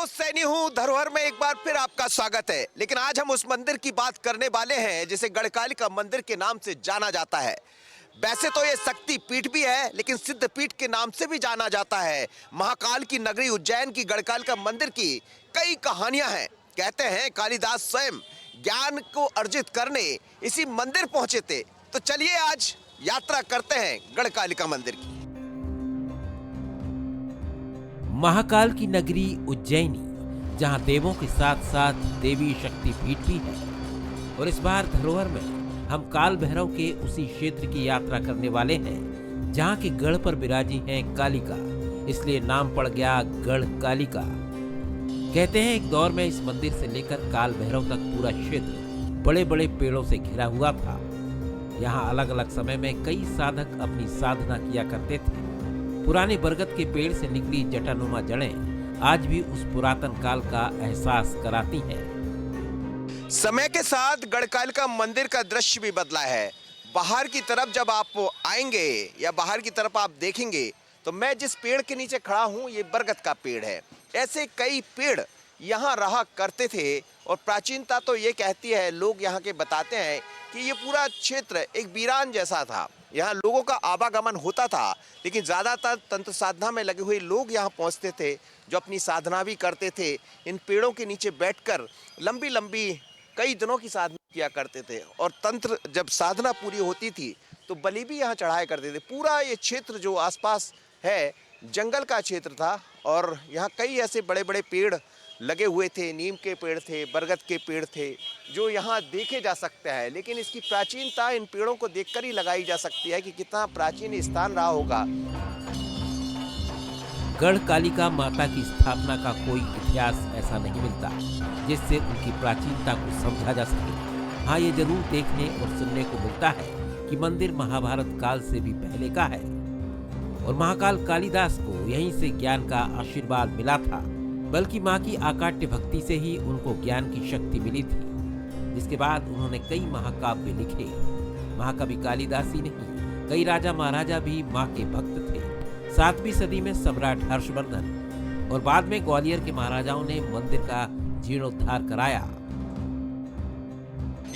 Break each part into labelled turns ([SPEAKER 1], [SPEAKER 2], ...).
[SPEAKER 1] दोस्त सैनी हूँ। धरोहर में एक बार फिर आपका स्वागत है। लेकिन आज हम उस मंदिर की बात करने वाले हैं जिसे गढ़कालिका मंदिर के नाम से जाना जाता है। वैसे तो ये शक्ति पीठ भी है, लेकिन सिद्ध पीठ के नाम से भी जाना जाता है। महाकाल की नगरी उज्जैन की गढ़कालिका मंदिर की कई कहानियां हैं। कहते हैं कालिदास स्वयं ज्ञान को अर्जित करने इसी मंदिर पहुंचे थे। तो चलिए आज यात्रा करते हैं गढ़कालिका मंदिर की।
[SPEAKER 2] महाकाल की नगरी उज्जैनी, जहां देवों के साथ साथ देवी शक्ति पीठ भी है। और इस बार धरोहर में हम काल भैरव के उसी क्षेत्र की यात्रा करने वाले हैं जहां के गढ़ पर विराजी हैं कालिका, इसलिए नाम पड़ गया गढ़ कालिका। कहते हैं एक दौर में इस मंदिर से लेकर काल भैरव तक पूरा क्षेत्र बड़े बड़े पेड़ों से घिरा हुआ था। यहाँ अलग अलग समय में कई साधक अपनी साधना किया करते थे। पुराने बरगद के पेड़ से निकली जटानुमा जड़ें आज भी उस पुरातन काल का एहसास कराती हैं।
[SPEAKER 1] समय के साथ गढ़कालिका मंदिर का दृश्य भी बदला है। बाहर की तरफ जब आप आएंगे या बाहर की तरफ आप देखेंगे तो मैं जिस पेड़ के नीचे खड़ा हूँ ये बरगद का पेड़ है। ऐसे कई पेड़ यहाँ रहा करते थे और प्राचीनता तो ये कहती है, लोग यहाँ के बताते हैं कि ये पूरा क्षेत्र एक वीरान जैसा था। यहाँ लोगों का आवागमन होता था, लेकिन ज़्यादातर तंत्र साधना में लगे हुए लोग यहाँ पहुँचते थे जो अपनी साधना भी करते थे। इन पेड़ों के नीचे बैठकर लंबी लंबी कई दिनों की साधना किया करते थे और तंत्र जब साधना पूरी होती थी तो बलि भी यहाँ चढ़ाया करते थे। पूरा ये क्षेत्र जो आसपास है जंगल का क्षेत्र था और यहाँ कई ऐसे बड़े बड़े पेड़ लगे हुए थे। नीम के पेड़ थे, बरगद के पेड़ थे जो यहाँ देखे जा सकते हैं। लेकिन इसकी प्राचीनता इन पेड़ों को देखकर ही लगाई जा सकती है कि कितना प्राचीन स्थान रहा होगा।
[SPEAKER 2] गढ़ कालिका माता की स्थापना का कोई इतिहास ऐसा नहीं मिलता जिससे उनकी प्राचीनता को समझा जा सके। हाँ, ये जरूर देखने और सुनने को मिलता है कि मंदिर महाभारत काल से भी पहले का है और महाकाल कालिदास को यहीं से ज्ञान का आशीर्वाद मिला था। बल्कि माँ की आकाट्य भक्ति से ही उनको ज्ञान की शक्ति मिली थी, जिसके बाद उन्होंने कई महाकाव्य लिखे। महाकवि कालिदास ही नहीं, कई राजा महाराजा भी माँ के भक्त थे। 7वीं सदी में सम्राट हर्षवर्धन और बाद में ग्वालियर के महाराजाओं ने मंदिर का जीर्णोद्धार कराया।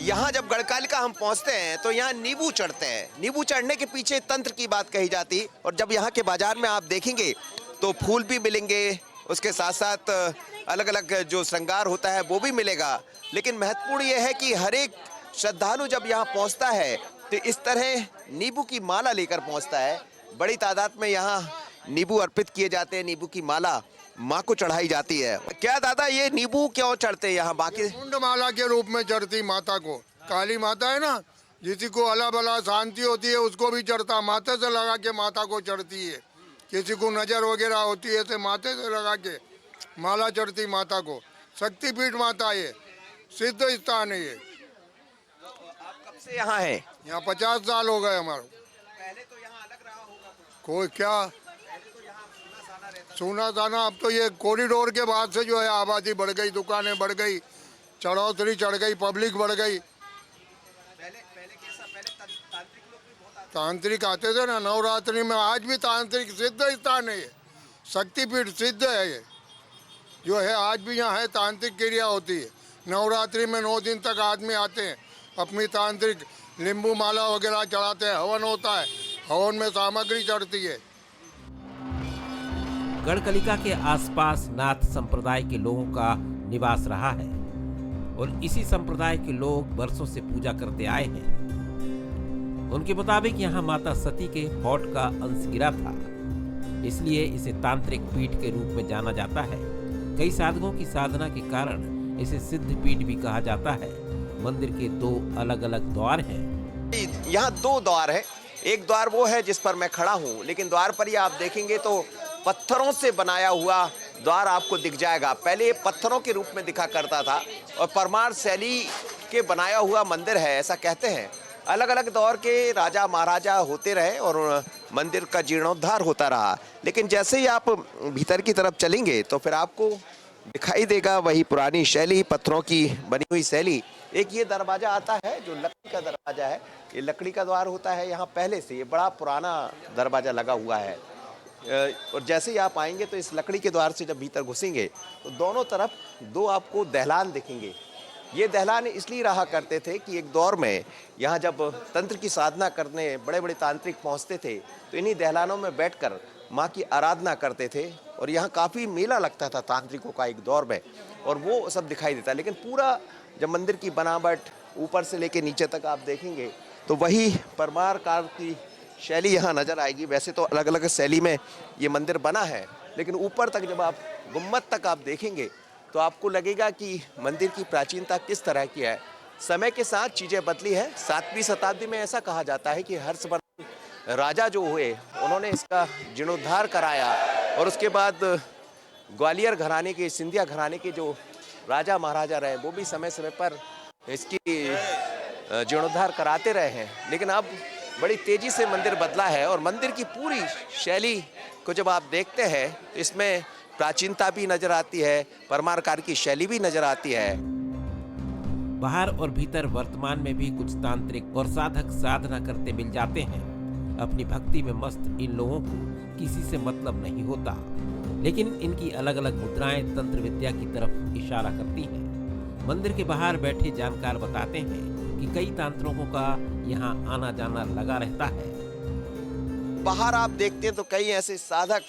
[SPEAKER 1] यहाँ जब गढ़कालिका हम पहुँचते हैं तो यहाँ नींबू चढ़ते हैं। नींबू चढ़ने के पीछे तंत्र की बात कही जाती और जब यहाँ के बाजार में आप देखेंगे तो फूल भी मिलेंगे, उसके साथ साथ अलग अलग जो श्रृंगार होता है वो भी मिलेगा। लेकिन महत्वपूर्ण ये है कि हर एक श्रद्धालु जब यहाँ पहुँचता है तो इस तरह नींबू की माला लेकर पहुँचता है। बड़ी तादाद में यहाँ नींबू अर्पित किए जाते हैं। नींबू की माला माँ को चढ़ाई जाती है। क्या दादा, ये नींबू क्यों चढ़ते हैं यहाँ? बाकी
[SPEAKER 3] मुंड माला के रूप में चढ़ती माता को। काली माता है ना, जिसी को अला बला शांति होती है उसको भी चढ़ता, माथे से लगा के माता को चढ़ती है। किसी को नजर वगैरह होती है तो माथे से लगा के माला चढ़ती माता को। शक्तिपीठ माता ये, सिद्ध स्थान है ये।
[SPEAKER 1] आप कब से यहाँ है?
[SPEAKER 3] यहाँ 50 साल हो गए हमारे।
[SPEAKER 1] पहले तो यहाँ अलग रहा होगा कुछ?
[SPEAKER 3] कोई क्या
[SPEAKER 1] पहले तो यहाँ सुना-साना रहता था।
[SPEAKER 3] सुना अब तो ये कॉरिडोर के बाद से जो है आबादी बढ़ गई, दुकानें बढ़ गई, चढ़ोतरी चढ़ गई, पब्लिक बढ़ गई।
[SPEAKER 1] पहले कैसा? पहले तांत्रिक लोग भी बहुत आते
[SPEAKER 3] तांत्रिक आते थे ना नवरात्रि में। आज भी तांत्रिक सिद्ध स्थान है ये, शक्तिपीठ सिद्ध है ये जो है। आज भी यहाँ है, तांत्रिक क्रिया होती है। नवरात्रि में 9 दिन तक आदमी आते हैं, अपनी तांत्रिक नींबू माला वगैरह चढ़ाते हैं, हवन होता है, हवन में सामग्री चढ़ती है।
[SPEAKER 2] गढ़कालिका के आसपास नाथ संप्रदाय के लोगों का निवास रहा है और इसी संप्रदाय के लोग बरसों से पूजा करते आए हैं। उनके मुताबिक यहाँ माता सती के होठ का अंश गिरा था, इसलिए इसे तांत्रिक पीठ के रूप में जाना जाता है। कई साधकों की साधना के कारण इसे सिद्ध पीठ भी कहा जाता है। मंदिर के 2 अलग अलग द्वार हैं।
[SPEAKER 1] यहाँ 2 द्वार है। एक द्वार वो है जिस पर मैं खड़ा हूँ, लेकिन द्वार पर ही आप देखेंगे तो पत्थरों से बनाया हुआ द्वार आपको दिख जाएगा। पहले ये पत्थरों के रूप में दिखा करता था और परमार शैली के बनाया हुआ मंदिर है, ऐसा कहते हैं। अलग अलग दौर के राजा महाराजा होते रहे और मंदिर का जीर्णोद्धार होता रहा। लेकिन जैसे ही आप भीतर की तरफ चलेंगे तो फिर आपको दिखाई देगा वही पुरानी शैली, पत्थरों की बनी हुई शैली। एक ये दरवाजा आता है जो लकड़ी का दरवाजा है। ये लकड़ी का द्वार होता है यहाँ पहले से। ये बड़ा पुराना दरवाजा लगा हुआ है और जैसे ही आप आएंगे तो इस लकड़ी के द्वार से जब भीतर घुसेंगे तो दोनों तरफ दो आपको दहलान दिखेंगे। ये दहलान इसलिए रहा करते थे कि एक दौर में यहाँ जब तंत्र की साधना करने बड़े बड़े तांत्रिक पहुँचते थे तो इन्हीं दहलानों में बैठकर माँ की आराधना करते थे और यहाँ काफ़ी मेला लगता था तांत्रिकों का एक दौर में, और वो सब दिखाई देता है। लेकिन पूरा जब मंदिर की बनावट ऊपर से लेके नीचे तक आप देखेंगे तो वही परमार काल की शैली यहाँ नज़र आएगी। वैसे तो अलग अलग शैली में ये मंदिर बना है, लेकिन ऊपर तक जब आप गुम्बद तक आप देखेंगे तो आपको लगेगा कि मंदिर की प्राचीनता किस तरह की है। समय के साथ चीज़ें बदली है। 7वीं शताब्दी में ऐसा कहा जाता है कि हर्षवर्धन राजा जो हुए उन्होंने इसका जीर्णोद्धार कराया, और उसके बाद ग्वालियर घराने के, सिंधिया घराने के जो राजा महाराजा रहे वो भी समय समय पर इसकी जीर्णोद्धार कराते रहे हैं। लेकिन अब बड़ी तेजी से मंदिर बदला है, और मंदिर की पूरी शैली को जब आप देखते हैं तो इसमें प्राचीनता भी नजर आती है, परमारकार की शैली भी नजर आती है।
[SPEAKER 2] बाहर और भीतर वर्तमान में भी कुछ तांत्रिक और साधक साधना करते मिल जाते हैं। अपनी भक्ति में मस्त इन लोगों को किसी से मतलब नहीं होता, लेकिन इनकी अलग अलग मुद्राएं तंत्र विद्या की तरफ इशारा करती हैं। मंदिर के बाहर बैठे जानकार बताते हैं कि कई तांत्रिकों का यहाँ आना जाना लगा रहता है।
[SPEAKER 1] बाहर आप देखते हैं तो कई ऐसे साधक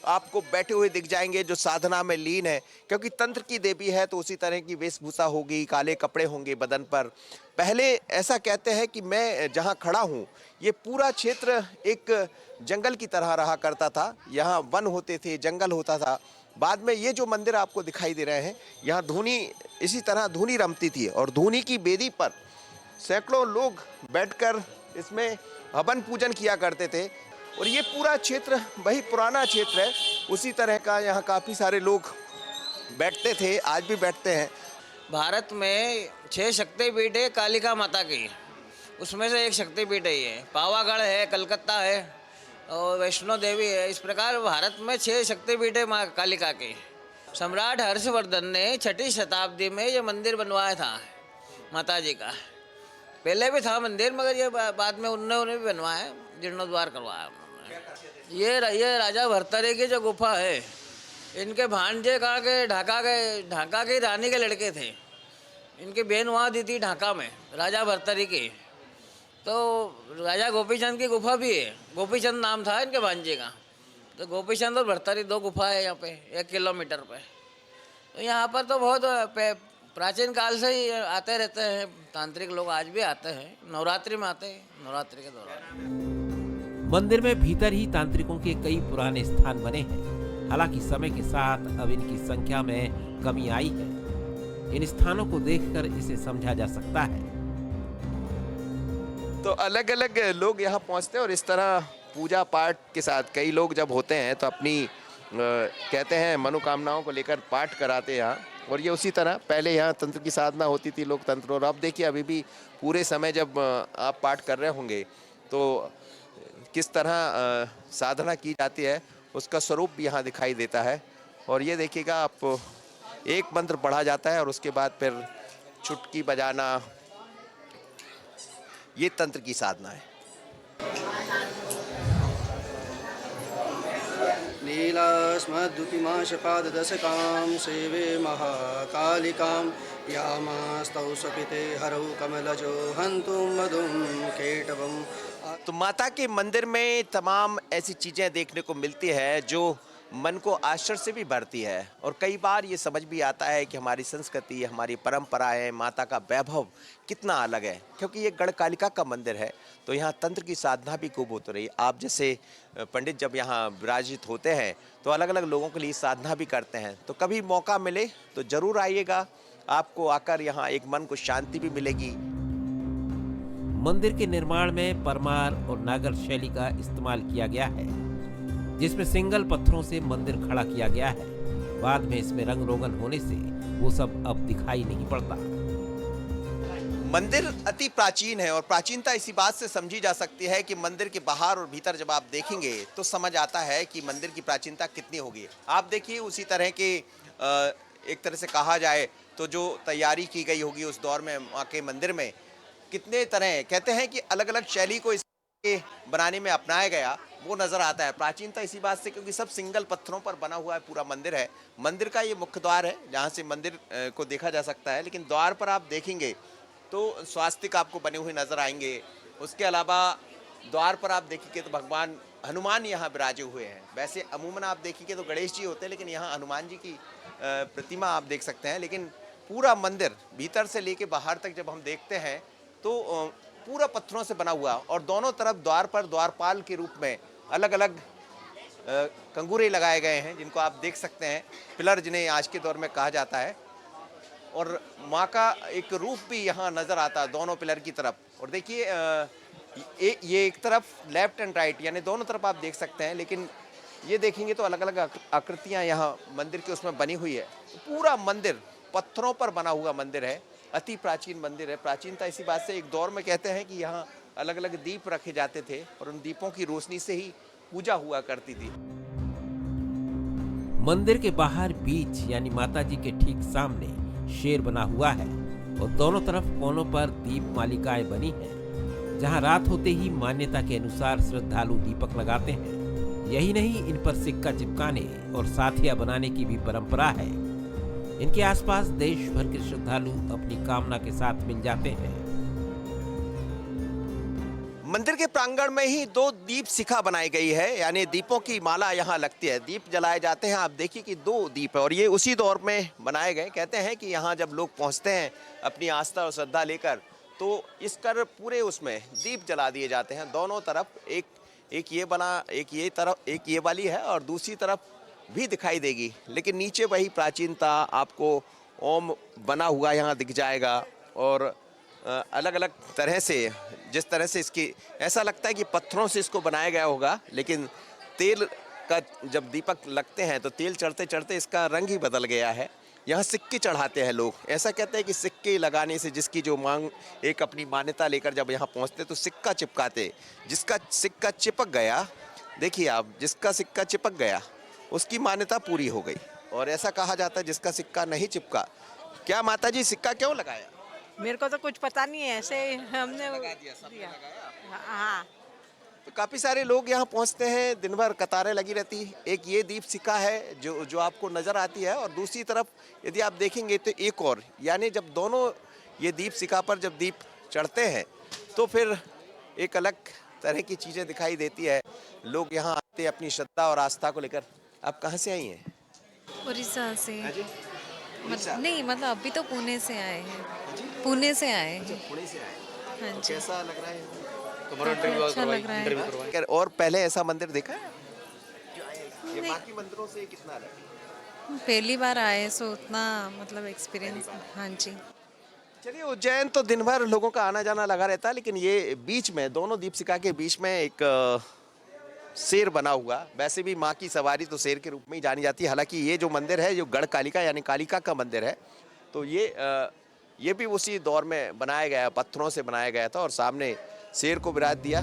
[SPEAKER 1] आपको बैठे हुए दिख जाएंगे जो साधना में लीन है, क्योंकि तंत्र की देवी है तो उसी तरह की वेशभूषा होगी, काले कपड़े होंगे बदन पर। पहले ऐसा कहते हैं कि मैं जहाँ खड़ा हूँ ये पूरा क्षेत्र एक जंगल की तरह रहा करता था। यहाँ वन होते थे, जंगल होता था। बाद में ये जो मंदिर आपको दिखाई दे रहे हैं, यहाँ धूनी, इसी तरह धूनी रमती थी, और धूनी की बेदी पर सैकड़ों लोग बैठकर इसमें हवन पूजन किया करते थे। और ये पूरा क्षेत्र वही पुराना क्षेत्र है, उसी तरह का यहाँ काफ़ी सारे लोग बैठते थे, आज भी बैठते हैं।
[SPEAKER 4] भारत में 6 शक्तिपीठ है कालिका माता की, उसमें से एक शक्तिपीठ है ये। पावागढ़ है, कलकत्ता है और वैष्णो देवी है। इस प्रकार भारत में 6 शक्तिपीठ है माँ कालिका की। सम्राट हर्षवर्धन ने 6वीं शताब्दी में ये मंदिर बनवाया था माता जी का। पहले भी था मंदिर, मगर ये बाद में उन्होंने भी बनवाया, जीर्णोद्धार करवाया उन्होंने। ये राजा भर्तरी की जो गुफा है, इनके भांजे कहाँ के ढाका के रानी के लड़के थे। इनकी बहन वहाँ दी थी ढाका में, राजा भर्तरी की। तो राजा गोपीचंद की गुफा भी है, गोपीचंद नाम था इनके भांजे का। तो गोपीचंद और भर्तरी 2 गुफा है यहाँ पे 1 किलोमीटर पे। तो यहाँ पर तो बहुत प्राचीन काल से ही आते रहते हैं तांत्रिक लोग, आज भी आते हैं, नवरात्रि में आते हैं, नवरात्रि के दौरान।
[SPEAKER 2] मंदिर में भीतर ही तांत्रिकों के कई पुराने स्थान बने हैं। हालांकि समय के साथ अब इनकी संख्या में कमी आई है। इन स्थानों को देखकर इसे समझा जा सकता है।
[SPEAKER 1] तो अलग अलग लोग यहाँ पहुँचते हैं, और इस तरह पूजा पाठ के साथ कई लोग जब होते हैं तो अपनी कहते हैं मनोकामनाओं को लेकर पाठ कराते हैं यहाँ। और ये उसी तरह पहले यहाँ तंत्र की साधना होती थी, लोग तंत्र, और अब देखिए अभी भी पूरे समय जब आप पाठ कर रहे होंगे तो किस तरह साधना की जाती है उसका स्वरूप भी यहाँ दिखाई देता है। और ये देखिएगा आप, एक मंत्र पढ़ा जाता है और उसके बाद फिर चुटकी बजाना, ये तंत्र की साधना है।
[SPEAKER 5] नीलास्मद्युतिमाशपाददशकां सेवे महाकालिकां यामास्तौ सपिते हरौ कमलजो हन्तुं मधुं केटवम्।
[SPEAKER 1] तो माता के मंदिर में तमाम ऐसी चीज़ें देखने को मिलती है जो मन को आश्चर्य से भी भरती है, और कई बार ये समझ भी आता है कि हमारी संस्कृति, हमारी परंपराएं, माता का वैभव कितना अलग है। क्योंकि ये गढ़कालिका का मंदिर है तो यहाँ तंत्र की साधना भी खूब होती रही। आप जैसे पंडित जब यहाँ विराजित होते हैं तो अलग अलग लोगों के लिए साधना भी करते हैं। तो कभी मौका मिले तो ज़रूर आइएगा, आपको आकर यहाँ एक मन को शांति भी मिलेगी।
[SPEAKER 2] मंदिर के निर्माण में परमार और नागर शैली का इस्तेमाल किया गया है, जिसमें सिंगल पत्थरों से मंदिर खड़ा किया गया है। बाद में इसमें रंग रोगन होने से वो सब अब दिखाई नहीं पड़ता।
[SPEAKER 1] मंदिर अति प्राचीन है, और प्राचीनता इसी बात से समझी जा सकती है कि मंदिर के बाहर और भीतर जब आप देखेंगे तो समझ आता है कि मंदिर की प्राचीनता कितनी होगी। आप देखिए उसी तरह के एक तरह से कहा जाए तो जो तैयारी की गई होगी उस दौर में वहाँ के मंदिर में, कितने तरह कहते हैं कि अलग अलग शैली को ये बनाने में अपनाया गया वो नजर आता है। प्राचीनता इसी बात से क्योंकि सब सिंगल पत्थरों पर बना हुआ है पूरा मंदिर है। मंदिर का ये मुख्य द्वार है जहाँ से मंदिर को देखा जा सकता है, लेकिन द्वार पर आप देखेंगे तो स्वास्तिक आपको बने हुए नजर आएंगे। उसके अलावा द्वार पर आप देखेंगे तो भगवान हनुमान यहाँ विराजे हुए हैं। वैसे अमूमन आप देखेंगे तो गणेश जी होते हैं, लेकिन यहाँ हनुमान जी की प्रतिमा आप देख सकते हैं। लेकिन पूरा मंदिर भीतर से लेके बाहर तक जब हम देखते हैं तो पूरा पत्थरों से बना हुआ, और दोनों तरफ द्वार पर द्वारपाल के रूप में अलग अलग कंगूरे लगाए गए हैं जिनको आप देख सकते हैं, पिलर जिन्हें आज के दौर में कहा जाता है। और माँ का एक रूप भी यहाँ नज़र आता है दोनों पिलर की तरफ। और देखिए ये एक तरफ लेफ्ट एंड राइट यानी दोनों तरफ आप देख सकते हैं, लेकिन ये देखेंगे तो अलग अलग आकृतियाँ यहाँ मंदिर के उसमें बनी हुई है। पूरा मंदिर पत्थरों पर बना हुआ मंदिर है, अति प्राचीन मंदिर है। प्राचीनता इसी बात से एक दौर में कहते हैं कि यहाँ अलग अलग दीप रखे जाते थे और उन दीपों की रोशनी से ही पूजा हुआ करती थी।
[SPEAKER 2] मंदिर के बाहर बीच यानी माता जी के ठीक सामने शेर बना हुआ है और दोनों तरफ कोनों पर दीप मालिकाएं बनी हैं, जहां रात होते ही मान्यता के अनुसार श्रद्धालु दीपक लगाते हैं। यही नहीं, इन पर सिक्का चिपकाने और साथिया बनाने की भी परंपरा है। इनके आसपास देश भर के श्रद्धालु अपनी कामना के साथ मिल जाते हैं।
[SPEAKER 1] मंदिर के प्रांगण में ही 2 दीप शिखा बनाई गई है, यानी दीपों की माला यहाँ लगती है, दीप जलाए जाते हैं। आप देखिए कि 2 दीप है और ये उसी दौर में बनाए गए। कहते हैं कि यहाँ जब लोग पहुँचते हैं अपनी आस्था और श्रद्धा लेकर तो इस कर पूरे उसमें दीप जला दिए जाते हैं दोनों तरफ। एक ये बना, एक ये तरफ, एक ये वाली है और दूसरी तरफ भी दिखाई देगी, लेकिन नीचे वही प्राचीनता आपको ओम बना हुआ यहाँ दिख जाएगा। और अलग अलग तरह से जिस तरह से इसकी ऐसा लगता है कि पत्थरों से इसको बनाया गया होगा, लेकिन तेल का जब दीपक लगते हैं तो तेल चढ़ते चढ़ते इसका रंग ही बदल गया है। यहाँ सिक्के चढ़ाते हैं लोग। ऐसा कहते हैं कि सिक्के लगाने से जिसकी जो मांग, एक अपनी मान्यता लेकर जब यहाँ पहुँचते तो सिक्का चिपकाते। जिसका सिक्का चिपक गया, देखिए आप, जिसका सिक्का चिपक गया उसकी मान्यता पूरी हो गई। और ऐसा कहा जाता है जिसका सिक्का नहीं चिपका, क्या माता जी सिक्का क्यों लगाया?
[SPEAKER 6] मेरे को तो कुछ पता नहीं है, ऐसे हमने
[SPEAKER 1] लगा दिया, सबने लगाया।
[SPEAKER 6] हाँ।
[SPEAKER 1] तो काफ़ी सारे लोग यहाँ पहुँचते हैं, दिन भर कतारें लगी रहती। एक ये दीप शिखा है जो आपको नज़र आती है, और दूसरी तरफ यदि आप देखेंगे तो एक और, यानी जब दोनों ये दीप शिखा पर जब दीप चढ़ते हैं तो फिर एक अलग तरह की चीज़ें दिखाई देती है। लोग यहाँ आते अपनी श्रद्धा और आस्था को लेकर। आप कहाँ से आई हैं?
[SPEAKER 7] उड़ीसा से।
[SPEAKER 1] उड़ीसा?
[SPEAKER 7] नहीं, मतलब अभी तो पुणे से आए हैं। पुणे से आए हैं।
[SPEAKER 1] पुणे से आए।
[SPEAKER 7] हाँ जी।
[SPEAKER 1] कैसा लग रहा है?
[SPEAKER 7] काफी अच्छा लग रहा है।
[SPEAKER 1] और पहले ऐसा मंदिर देखा है? ये बाकी मंदिरों से कितना अलग है?
[SPEAKER 7] पहली बार आए, सो उतना मतलब एक्सपीरियंस। हाँ जी।
[SPEAKER 1] चलिए, उज्जैन तो दिन भर लोगों का आना जाना लगा रहता है, लेकिन ये बीच में दोनों दीपशिखा के बीच में एक शेर बना हुआ। वैसे भी माँ की सवारी तो शेर के रूप में ही जानी जाती है। हालांकि ये जो मंदिर है जो गढ़ कालिका यानी कालिका का मंदिर है, तो ये भी उसी दौर में बनाया गया, पत्थरों से बनाया गया था और सामने शेर को विराज दिया।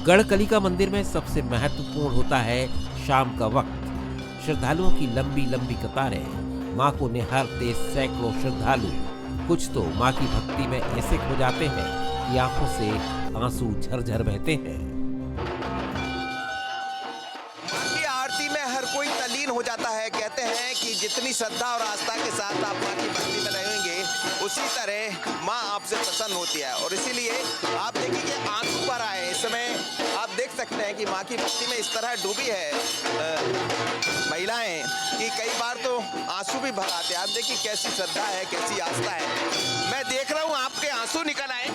[SPEAKER 2] गढ़कलिका मंदिर में सबसे महत्वपूर्ण होता है शाम का वक्त। श्रद्धालुओं की लंबी लंबी कतारें, माँ को निहारते सैकड़ों श्रद्धालु कुछ तो माँ की भक्ति में ऐसे खो जाते हैं कि आंखों से आंसू झरझर बहते हैं।
[SPEAKER 1] माँ की आरती में हर कोई तल्लीन हो जाता है। कहते हैं कि जितनी श्रद्धा और आस्था के साथ आप माँ की भक्ति में रहेंगे, उसी तरह माँ आपसे प्रसन्न होती है। और इसीलिए आप देखिए आंसू पर आए। इस समय आप देख सकते हैं कि माँ की भक्ति में इस तरह डूबी है महिलाएं कि कई बार तो आंसू भी भर आते हैं। आप देखिए कैसी श्रद्धा है, कैसी आस्था है। मैं देख रहा हूँ आपके आंसू निकल आए।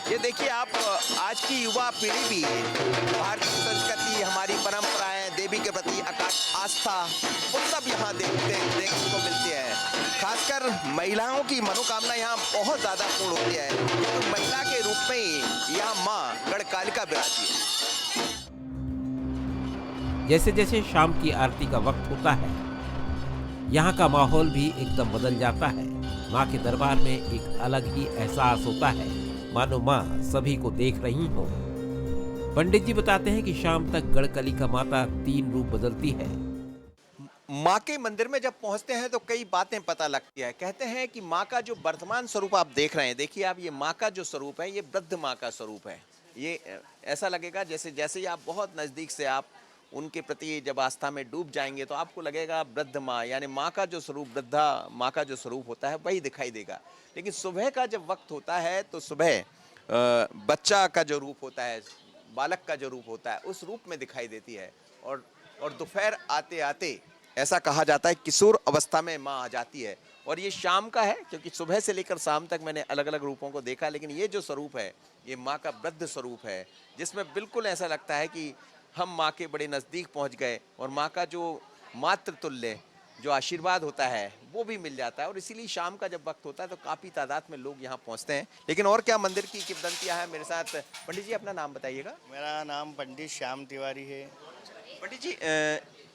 [SPEAKER 1] ये देखिए आप, आज की युवा पीढ़ी भी भारतीय संस्कृति, हमारी परंपराएं, देवी के प्रति आस्था, वो सब यहाँ देखने को मिलती है। खासकर महिलाओं की मनोकामना यहाँ बहुत ज़्यादा पूर्ण होती है। तो महिला के रूप में ही यहाँ माँ गढ़कालिका विराजी है।
[SPEAKER 2] जैसे जैसे शाम की आरती का वक्त होता है, यहाँ का माहौल भी एकदम बदल जाता है। माँ के दरबार में एक अलग ही एहसास होता है, मानो माँ सभी को देख रही हो। पंडित जी बताते हैं कि शाम तक गढ़कलिका माता 3 रूप बदलती है।
[SPEAKER 1] माँ के मंदिर में जब पहुंचते हैं तो कई बातें पता लगती है। कहते हैं कि माँ का जो वर्तमान स्वरूप आप देख रहे हैं, देखिए आप, ये माँ का जो स्वरूप है ये वृद्ध माँ का स्वरूप है। ये ऐसा लगेगा जैसे जैसे ही आप बहुत नज़दीक से आप उनके प्रति जब आस्था में डूब जाएंगे तो आपको लगेगा वृद्ध माँ, यानी माँ का जो स्वरूप, वृद्धा माँ का जो स्वरूप होता है वही दिखाई देगा। लेकिन सुबह का जब वक्त होता है तो सुबह बच्चा का जो रूप होता है, बालक का जो रूप होता है, उस रूप में दिखाई देती है। और दोपहर आते आते ऐसा कहा जाता है किशोर अवस्था में माँ आ जाती है। और ये शाम का है, क्योंकि सुबह से लेकर शाम तक मैंने अलग अलग रूपों को देखा, लेकिन ये जो स्वरूप है ये माँ का वृद्ध स्वरूप है, जिसमें बिल्कुल ऐसा लगता है कि हम माँ के बड़े नज़दीक पहुँच गए और माँ का जो मातृतुल्य जो आशीर्वाद होता है वो भी मिल जाता है। और इसीलिए शाम का जब वक्त होता है तो काफ़ी तादाद में लोग यहाँ पहुँचते हैं। लेकिन और क्या मंदिर की किंवदंतियाँ हैं, मेरे साथ पंडित जी अपना नाम बताइएगा।
[SPEAKER 8] मेरा नाम पंडित श्याम तिवारी है।
[SPEAKER 1] पंडित जी,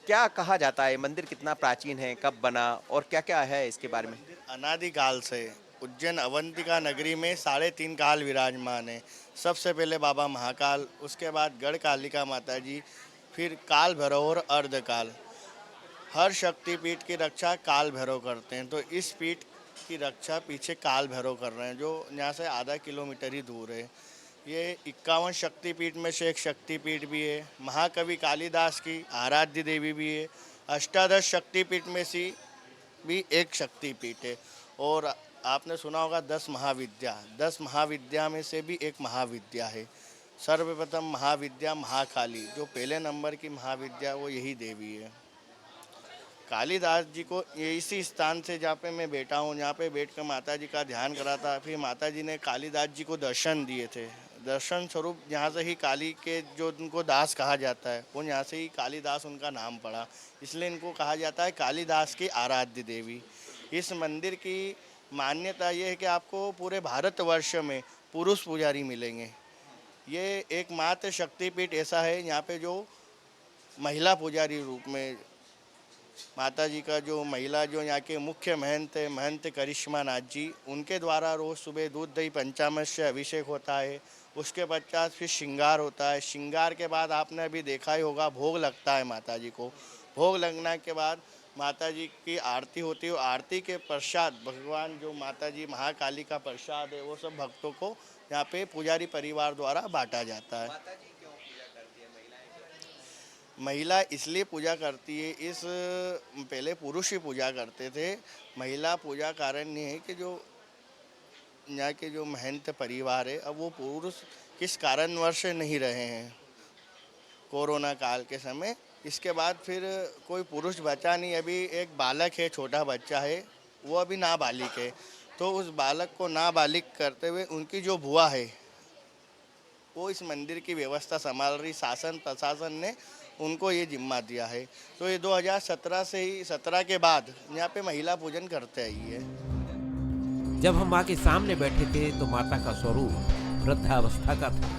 [SPEAKER 1] क्या कहा जाता है, मंदिर कितना प्राचीन है, कब बना और क्या क्या है इसके बारे में?
[SPEAKER 8] अनादिकाल से उज्जैन अवंतिका नगरी में 3.5 काल विराजमान है। सबसे पहले बाबा महाकाल, उसके बाद गढ़ कालिका माता जी, फिर काल भैरव और अर्धकाल। हर शक्तिपीठ की रक्षा काल भैरव करते हैं, तो इस पीठ की रक्षा पीछे काल भैरव कर रहे हैं, जो यहाँ से आधा किलोमीटर ही दूर है। ये 51 शक्तिपीठ में से एक शक्तिपीठ भी है। महाकवि कालिदास की आराध्य देवी भी है। अष्टादश शक्तिपीठ में से भी एक शक्तिपीठ है। और आपने सुना होगा 10 महाविद्या, 10 महाविद्या में से भी एक महाविद्या है। सर्वप्रथम महाविद्या महाकाली, जो पहले नंबर की महाविद्या वो यही देवी है। कालिदास जी को इसी स्थान से जहाँ पे मैं बैठा हूँ, यहाँ पे बैठ कर माता जी का ध्यान करा था। फिर माता जी ने कालिदास जी को दर्शन दिए थे। दर्शन स्वरूप यहाँ से ही काली के जो उनको दास कहा जाता है, वो यहाँ से ही कालिदास उनका नाम पड़ा, इसलिए इनको कहा जाता है कालिदास की आराध्य देवी। इस मंदिर की मान्यता ये है कि आपको पूरे भारतवर्ष में पुरुष पुजारी मिलेंगे। ये एकमात्र शक्तिपीठ ऐसा है यहाँ पे जो महिला पुजारी रूप में माता जी का जो महिला जो यहाँ के मुख्य महंत है, महंत करिश्मा नाथ जी, उनके द्वारा रोज़ सुबह दूध दही पंचामृत से अभिषेक होता है। उसके पश्चात फिर श्रृंगार होता है। श्रृंगार के बाद आपने अभी देखा ही होगा भोग लगता है माता जी को। भोग लगने के बाद माता जी की आरती होती है। आरती के पश्चात भगवान जो माता जी महाकाली का प्रसाद है वो सब भक्तों को यहाँ पे पुजारी परिवार द्वारा बांटा जाता है। महिला इसलिए पूजा करती है, इस पहले पुरुष ही पूजा करते थे। महिला पूजा कारण ये है कि जो यहाँ के जो महंत परिवार है, अब वो पुरुष किस कारणवश नहीं रहे हैं कोरोना काल के समय। इसके बाद फिर कोई पुरुष बचा नहीं। अभी एक बालक है, छोटा बच्चा है, वो अभी नाबालिग है। तो उस बालक को नाबालिग करते हुए उनकी जो बुआ है वो इस मंदिर की व्यवस्था संभाल रही। शासन प्रशासन ने उनको ये जिम्मा दिया है। तो ये 2017 से ही 17 के बाद यहाँ पे महिला पूजन करते आई है।
[SPEAKER 2] जब हम माँ के सामने बैठे थे तो माता का स्वरूप वृद्धावस्था का था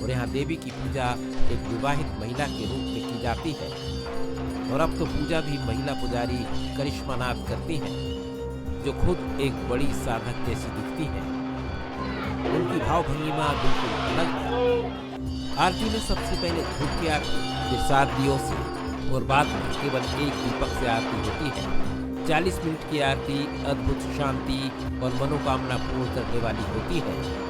[SPEAKER 2] और यहाँ देवी की पूजा एक विवाहित महिला के रूप में की जाती है। और अब तो पूजा भी महिला पुजारी करिश्मा नाथ करती हैं, जो खुद एक बड़ी साधक जैसी दिखती है। उनकी भावभंगिमा बिल्कुल अलग है। आरती में सबसे पहले धूप की आरती, फिर 7 दियों से और बाद में केवल एक दीपक से आरती होती है। 40 मिनट की आरती अद्भुत शांति और मनोकामना पूर्ण करने वाली होती है।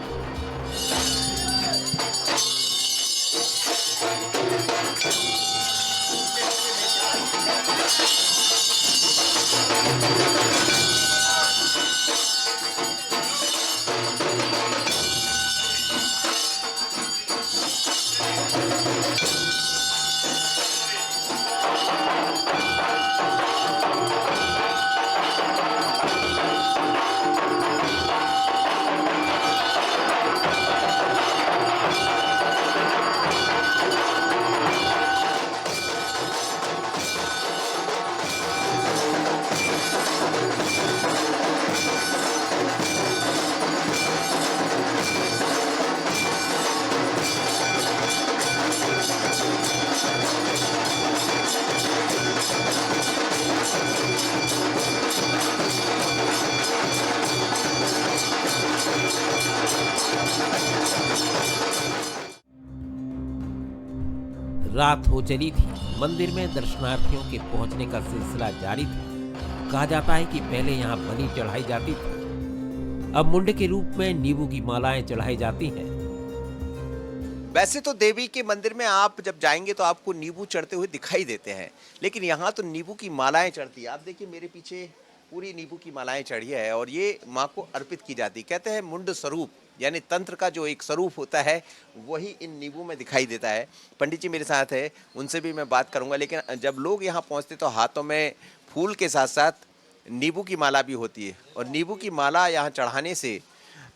[SPEAKER 2] रात हो चली थी। मंदिर में दर्शनार्थियों के पहुंचने का सिलसिला जारी था। कहा जाता है कि पहले यहाँ बलि चढ़ाई जाती थी, अब मुंड के रूप में नींबू की मालाएं चढ़ाई जाती हैं।
[SPEAKER 1] वैसे तो देवी के मंदिर में आप जब जाएंगे तो आपको नींबू चढ़ते हुए दिखाई देते हैं, लेकिन यहाँ तो नींबू की मालाएं चढ़ती है। आप देखिए मेरे पीछे पूरी नींबू की मालाएं चढ़ी है और ये माँ को अर्पित की जाती है। कहते हैं मुंड स्वरूप यानी तंत्र का जो एक स्वरूप होता है वही इन नींबू में दिखाई देता है। पंडित जी मेरे साथ है, उनसे भी मैं बात करूंगा। लेकिन जब लोग यहाँ पहुँचते तो हाथों में फूल के साथ साथ नींबू की माला भी होती है और नींबू की माला यहाँ चढ़ाने से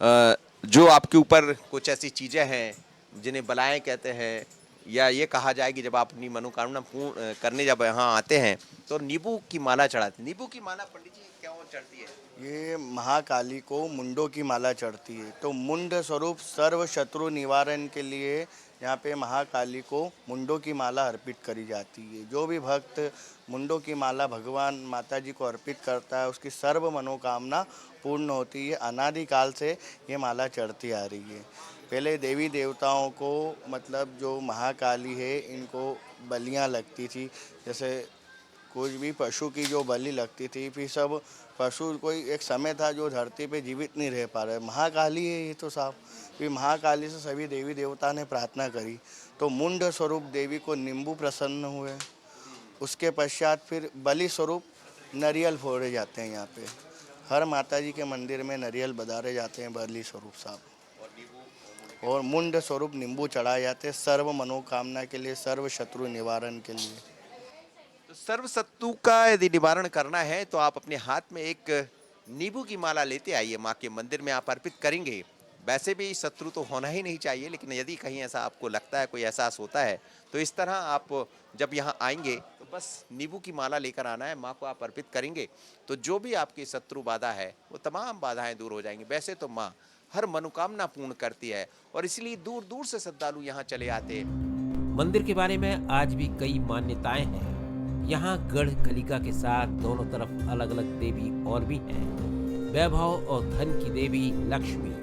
[SPEAKER 1] जो आपके ऊपर कुछ ऐसी चीज़ें हैं जिन्हें बलाएं कहते हैं, या ये कहा जाए कि जब आप अपनी मनोकामना पूर्ण करने जब यहाँ आते हैं तो नींबू की माला चढ़ाते हैं। नींबू की माला पंडित जी क्यों चढ़ती है?
[SPEAKER 8] ये महाकाली को मुंडों की माला चढ़ती है, तो मुंड स्वरूप सर्व शत्रु निवारण के लिए यहाँ पे महाकाली को मुंडों की माला अर्पित करी जाती है। जो भी भक्त मुंडों की माला भगवान माता जी को अर्पित करता है उसकी सर्व मनोकामना पूर्ण होती है। अनादिकाल से ये माला चढ़ती आ रही है। पहले देवी देवताओं को मतलब जो महाकाली है इनको बलियाँ लगती थी, जैसे कुछ भी पशु की जो बलि लगती थी, फिर सब पशु कोई एक समय था जो धरती पे जीवित नहीं रह पा रहे, महाकाली है ये तो साफ। फिर महाकाली से सभी देवी देवता ने प्रार्थना करी तो मुंड स्वरूप देवी को नींबू प्रसन्न हुए। उसके पश्चात फिर बलि स्वरूप नारियल फोड़े जाते हैं। यहाँ पे हर माता जी के मंदिर में नारियल बधारे जाते हैं बलि स्वरूप साहब, और मुंड स्वरूप नींबू चढ़ाए जाते हैं सर्व मनोकामना के लिए, सर्व शत्रु निवारण के लिए।
[SPEAKER 1] तो सर्व शत्रु का यदि निवारण करना है तो आप अपने हाथ में एक नींबू की माला लेते आइए, माँ के मंदिर में आप अर्पित करेंगे। वैसे भी शत्रु तो होना ही नहीं चाहिए, लेकिन यदि कहीं ऐसा आपको लगता है, कोई एहसास होता है, तो इस तरह आप जब यहाँ आएंगे तो बस नींबू की माला लेकर आना है, माँ को आप अर्पित करेंगे तो जो भी आपकी शत्रु बाधा है वो तमाम बाधाएं दूर हो जाएंगी। वैसे तो माँ हर मनोकामना पूर्ण करती है और इसलिए दूर दूर से श्रद्धालु यहाँ चले आते हैं।
[SPEAKER 2] मंदिर के बारे में आज भी कई मान्यताएं हैं। यहाँ गढ़ कलिका के साथ दोनों तरफ अलग अलग देवी और भी हैं। वैभव और धन की देवी लक्ष्मी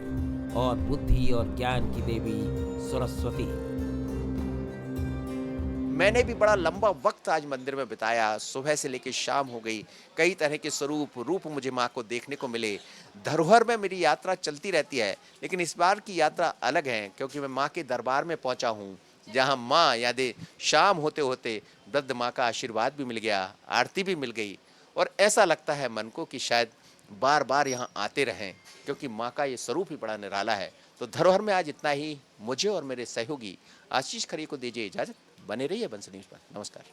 [SPEAKER 2] और बुद्धि और ज्ञान की देवी सरस्वती।
[SPEAKER 1] मैंने भी बड़ा लंबा वक्त आज मंदिर में बिताया, सुबह से लेकर शाम हो गई। कई तरह के रूप मुझे माँ को देखने को मिले। धरोहर में मेरी यात्रा चलती रहती है, लेकिन इस बार की यात्रा अलग है क्योंकि मैं माँ के दरबार में पहुँचा हूँ, जहाँ माँ यादें शाम होते होते वृद्ध माँ का आशीर्वाद भी मिल गया, आरती भी मिल गई और ऐसा लगता है मन को कि शायद बार बार यहाँ आते रहें क्योंकि माँ का ये स्वरूप ही बड़ा निराला है। तो धरोहर में आज इतना ही। मुझे और मेरे सहयोगी आशीष खरे को दीजिए इजाजत। बने रहिए बंस न्यूज़ पर। नमस्कार।